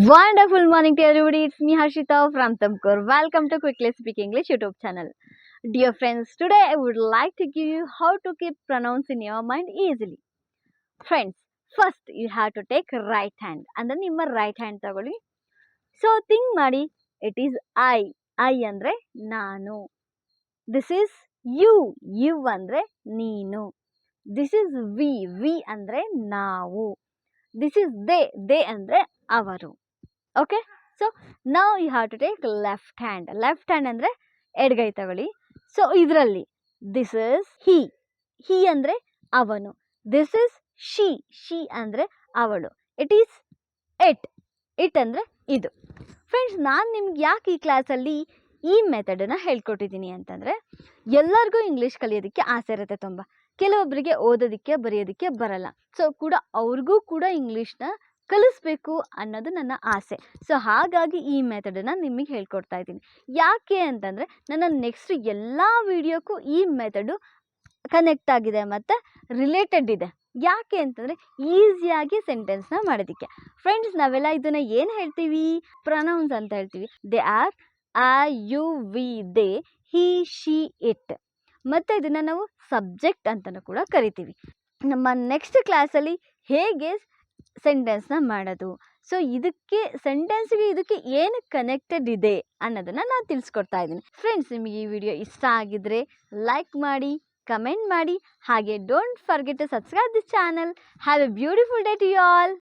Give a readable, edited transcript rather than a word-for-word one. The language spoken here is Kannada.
Wonderful morning to everybody. It's me Harshita from Tumkur. Welcome to Quickly Speak English YouTube channel. Dear friends, today I would like to give you how to keep pronouns in your mind easily. Friends, first you have to take right hand and then ನಿಮ್ಮ right hand ತಗೊಳ್ಳಿ. So think ಮಾಡಿ, it is I ಅಂದ್ರೆ ನಾನು. This is you ಅಂದ್ರೆ ನೀನು. This is we ಅಂದ್ರೆ ನಾವು. This is they ಅಂದ್ರೆ ಅವರು. ಓಕೆ, ಸೊ ನಾವು you have to take left hand ಅಂದರೆ ಎಡಗೈ ತಗೊಳ್ಳಿ. ಸೊ ಇದರಲ್ಲಿ ದಿಸ್ ಇಸ್ ಹಿ ಅಂದರೆ ಅವನು, ದಿಸ್ ಇಸ್ ಶಿ ಅಂದರೆ ಅವಳು, ಇಟ್ ಈಸ್ ಇಟ್ ಅಂದರೆ ಇದು. ಫ್ರೆಂಡ್ಸ್, ನಾನು ನಿಮ್ಗೆ ಯಾಕೆ ಈ ಕ್ಲಾಸಲ್ಲಿ ಈ ಮೆಥಡನ್ನು ಹೇಳ್ಕೊಟ್ಟಿದ್ದೀನಿ ಅಂತಂದರೆ, ಎಲ್ಲರಿಗೂ ಇಂಗ್ಲೀಷ್ ಕಲಿಯೋದಕ್ಕೆ ಆಸೆ ಇರುತ್ತೆ ತುಂಬ. ಕೆಲವೊಬ್ಬರಿಗೆ ಓದೋದಕ್ಕೆ ಬರೆಯೋದಕ್ಕೆ ಬರಲ್ಲ. ಸೊ ಕೂಡ ಅವ್ರಿಗೂ ಕೂಡ ಇಂಗ್ಲೀಷ್ನ ಕಲಿಸ್ಬೇಕು ಅನ್ನೋದು ನನ್ನ ಆಸೆ. ಸೊ ಹಾಗಾಗಿ ಈ ಮೆಥಡನ್ನು ನಿಮಗೆ ಹೇಳ್ಕೊಡ್ತಾ ಇದ್ದೀನಿ. ಯಾಕೆ ಅಂತಂದರೆ, ನನ್ನ ನೆಕ್ಸ್ಟ್ ಎಲ್ಲ ವಿಡಿಯೋಕ್ಕೂ ಈ ಮೆಥಡು ಕನೆಕ್ಟ್ ಆಗಿದೆ ಮತ್ತು ರಿಲೇಟೆಡ್ ಇದೆ. ಯಾಕೆ ಅಂತಂದರೆ ಈಸಿಯಾಗಿ ಸೆಂಟೆನ್ಸ್ನ ಮಾಡೋದಕ್ಕೆ. ಫ್ರೆಂಡ್ಸ್, ನಾವೆಲ್ಲ ಇದನ್ನು ಏನು ಹೇಳ್ತೀವಿ? ಪ್ರೊನೌನ್ಸ್ ಅಂತ ಹೇಳ್ತೀವಿ. They are, I, you, we, they, he, she, it. ಮತ್ತು ಇದನ್ನು ನಾವು ಸಬ್ಜೆಕ್ಟ್ ಅಂತಲೂ ಕೂಡ ಕರಿತೀವಿ. ನಮ್ಮ ನೆಕ್ಸ್ಟ್ ಕ್ಲಾಸಲ್ಲಿ ಹೇಗೆ ಸೆಂಟೆನ್ಸ್ನ ಮಾಡೋದು, ಸೊ ಇದಕ್ಕೆ ಸೆಂಟೆನ್ಸ್ಗೆ ಇದಕ್ಕೆ ಏನು ಕನೆಕ್ಟೆಡ್ ಇದೆ ಅನ್ನೋದನ್ನು ನಾನು ತಿಳಿಸ್ಕೊಡ್ತಾ ಇದ್ದೀನಿ. ಫ್ರೆಂಡ್ಸ್, ನಿಮಗೆ ಈ ವಿಡಿಯೋ ಇಷ್ಟ ಆಗಿದ್ರೆ ಲೈಕ್ ಮಾಡಿ, ಕಮೆಂಟ್ ಮಾಡಿ, ಹಾಗೆ don't forget to subscribe this channel. Have a beautiful day to you all.